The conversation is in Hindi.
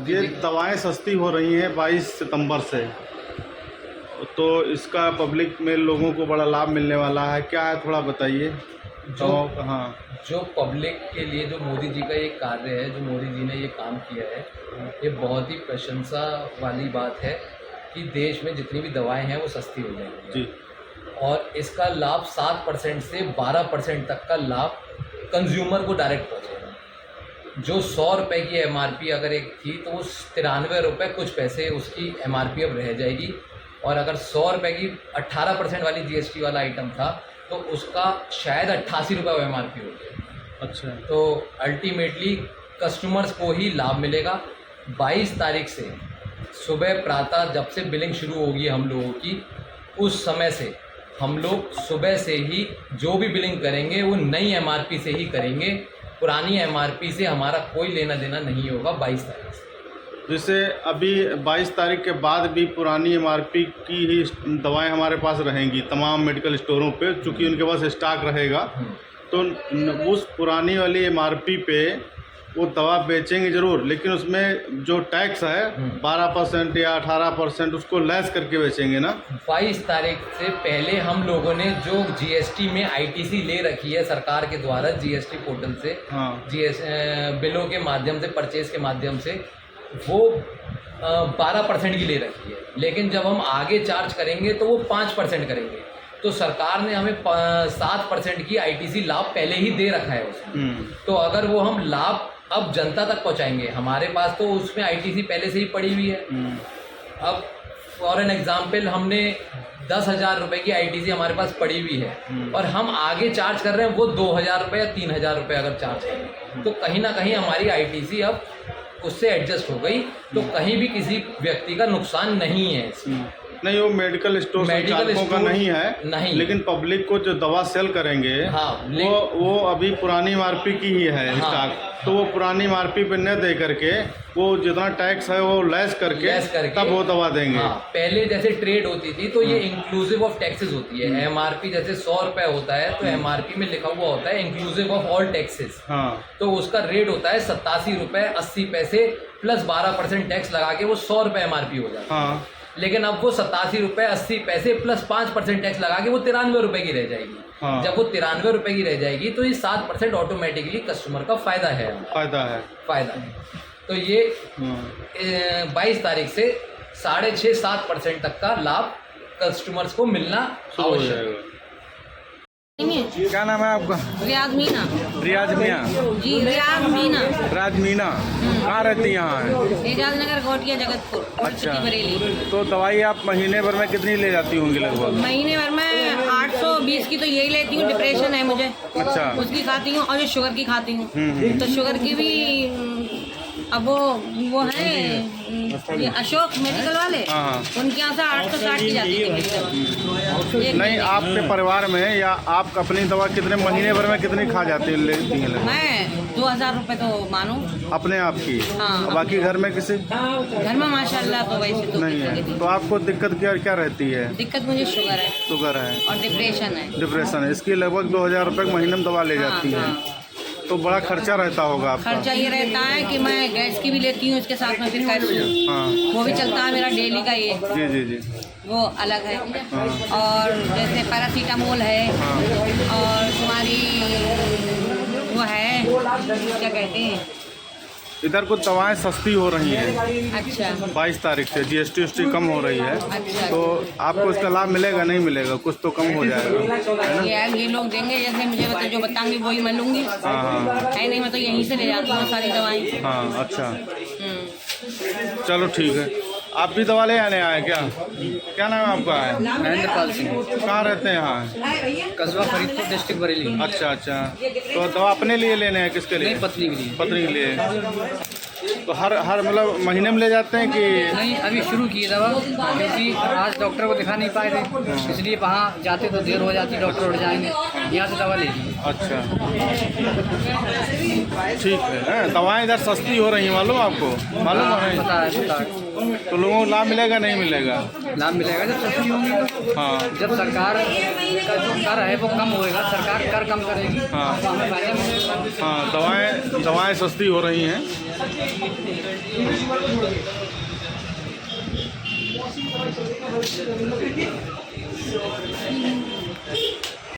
ये दवाएं सस्ती हो रही हैं 22 सितंबर से, तो इसका पब्लिक में लोगों को बड़ा लाभ मिलने वाला है, क्या है थोड़ा बताइए। जो पब्लिक के लिए जो मोदी जी का ये कार्य है, जो मोदी जी ने ये काम किया है, ये बहुत ही प्रशंसा वाली बात है कि देश में जितनी भी दवाएं हैं वो सस्ती हो जाएंगी जी। और इसका लाभ 7% से 12% तक का लाभ कंज्यूमर को डायरेक्ट पहुँचेगा। जो 100 रुपये की MRP अगर एक थी तो वो 93 रुपये कुछ पैसे उसकी MRP अब रह जाएगी, और अगर 100 रुपये की 18% वाली GST वाला आइटम था तो उसका शायद 88 रुपये MRP हो गया। अच्छा, तो अल्टीमेटली कस्टमर्स को ही लाभ मिलेगा। 22 तारीख से सुबह प्रातः जब से बिलिंग शुरू होगी हम लोगों की, उस समय से हम लोग सुबह से ही जो भी बिलिंग करेंगे वो नई MRP से ही करेंगे, पुरानी MRP से हमारा कोई लेना देना नहीं होगा 22 तारीख से। जैसे अभी 22 तारीख के बाद भी पुरानी MRP की ही दवाएं हमारे पास रहेंगी तमाम मेडिकल स्टोरों पे, चूँकि उनके पास स्टॉक रहेगा, तो उस पुरानी वाली MRP पे वो दवा बेचेंगे ज़रूर, लेकिन उसमें जो टैक्स है 12% या 18% उसको लेस करके बेचेंगे ना। 22 तारीख से पहले हम लोगों ने जो GST में ITC ले रखी है सरकार के द्वारा GST पोर्टल से, बिलों के माध्यम से, परचेज के माध्यम से, वो 12% की ले रखी है, लेकिन जब हम आगे चार्ज करेंगे तो वो 5% करेंगे। तो सरकार ने हमें 7% की ITC लाभ पहले ही दे रखा है उसमें। तो अगर वो हम लाभ अब जनता तक पहुंचाएंगे, हमारे पास तो उसमें ITC पहले से ही पड़ी हुई है। अब फॉर एन एग्जाम्पल हमने 10,000 रुपये की ITC हमारे पास पड़ी हुई है और हम आगे चार्ज कर रहे हैं वो 2,000 रुपये या 3,000 रुपये अगर चार्ज करें, तो कहीं ना कहीं हमारी ITC अब उससे एडजस्ट हो गई, तो कहीं भी किसी व्यक्ति का नुकसान नहीं है इसमें। नहीं, वो मेडिकल स्टोर संचालकों का नहीं है, नहीं, लेकिन पब्लिक को जो दवा सेल करेंगे वो अभी पुरानी MRP की ही है स्टॉक, तो वो पुरानी MRP पे न दे करके वो जितना टैक्स है वो लेस करके तब वो दवा देंगे। पहले जैसे ट्रेड होती थी तो ये इंक्लूसिव ऑफ टैक्सेस होती है। MRP जैसे 100 रुपये होता है तो MRP में लिखा हुआ होता है इंक्लूसिव ऑफ ऑल टैक्सेस, तो उसका रेट होता है 87 रुपये 80 पैसे प्लस 12% टैक्स लगा के वो 100 रुपये MRP हो जाता है। लेकिन अब वो 87 रुपये 80 पैसे प्लस 5% टैक्स लगा के वो 93 रुपये की रह जाएगी। जब वो 93 रुपये की रह जाएगी तो ये 7% ऑटोमेटिकली कस्टमर का फायदा है। तो ये 22 तारीख से 6.5-7% तक का लाभ कस्टमर्स को मिलना आवश्यक है। क्या नाम है आपका? रियाज मीना। रियाज मियाँ जी, रियाज मीना। राज मीना कहाँ रहती हैं? यहाँ एजाज नगर, घोटिया, जगतपुर, अच्छा, बरेली। तो दवाई आप महीने भर में कितनी ले जाती होंगी लगभग? महीने भर में 820 की तो यही लेती हूँ। डिप्रेशन है मुझे, अच्छा, उसकी खाती हूँ, और जो शुगर की खाती हूँ, तो शुगर की भी अब वो है ये अशोक मेडिकल वाले, उनके यहाँ से 860 की जाती है। नहीं, आपके परिवार में या आप अपनी दवा कितने महीने भर में कितनी खा जाती है? मैं 2,000 रुपये तो मानूं अपने आप की। हाँ। बाकी घर में किसी? घर में माशाल्लाह तो वैसे तो नहीं है। तो आपको दिक्कत क्या रहती है? दिक्कत मुझे शुगर है और डिप्रेशन है। इसकी लगभग 2,000 रुपये महीने में दवा ले जाती है, तो बड़ा खर्चा रहता होगा आपका? खर्चा ये रहता है कि मैं गैस की भी लेती हूँ, इसके साथ में फिर कैल्शियम वो भी चलता है मेरा डेली का, ये जी वो अलग है। और जैसे पैरासीटामोल है, और तुम्हारी वो है क्या कहते हैं, इधर कुछ दवाएं सस्ती हो रही हैं। अच्छा, 22 तारीख से GST कम हो रही है। अच्छा, तो आपको इसका लाभ मिलेगा नहीं मिलेगा? कुछ तो कम हो जाएगा। ये लोग देंगे, जैसे मुझे जो बताएंगे वही मैं लूँगी। है नहीं, मैं तो यहीं से ले जाती हूँ सारी दवाएं। हाँ, अच्छा, चलो ठीक है। आप भी दवा ले आने आए क्या नाम है आपका? नरेंद्रपाल सिंह। कहाँ रहते हैं? यहाँ कस्बा फरीदपुर, डिस्ट्रिक्ट बरेली। अच्छा, तो दवा अपने लिए लेने हैं? किसके लिए? पत्नी के लिए। पत्नी के लिए। तो हर मतलब महीने में ले जाते हैं कि नहीं? अभी शुरू की दवा, क्योंकि आज डॉक्टर को दिखा नहीं पाए थे, इसलिए वहाँ जाते तो देर हो जाती, डॉक्टर उठ जाएंगे, यहाँ से दवा ले ली। अच्छा, ठीक है। दवाएं इधर सस्ती हो रही हैं, मालूम आपको? मालूम है? पता है। तो लोगों को लाभ मिलेगा नहीं मिलेगा? लाभ मिलेगा जब सस्ती होंगी तो। हाँ, जब सरकार का जो कर है वो कम होएगा, सरकार कर कम करेगी। हाँ, तो हमें फायदा मिलेगा। हाँ, दवाएं सस्ती हो रही हैं।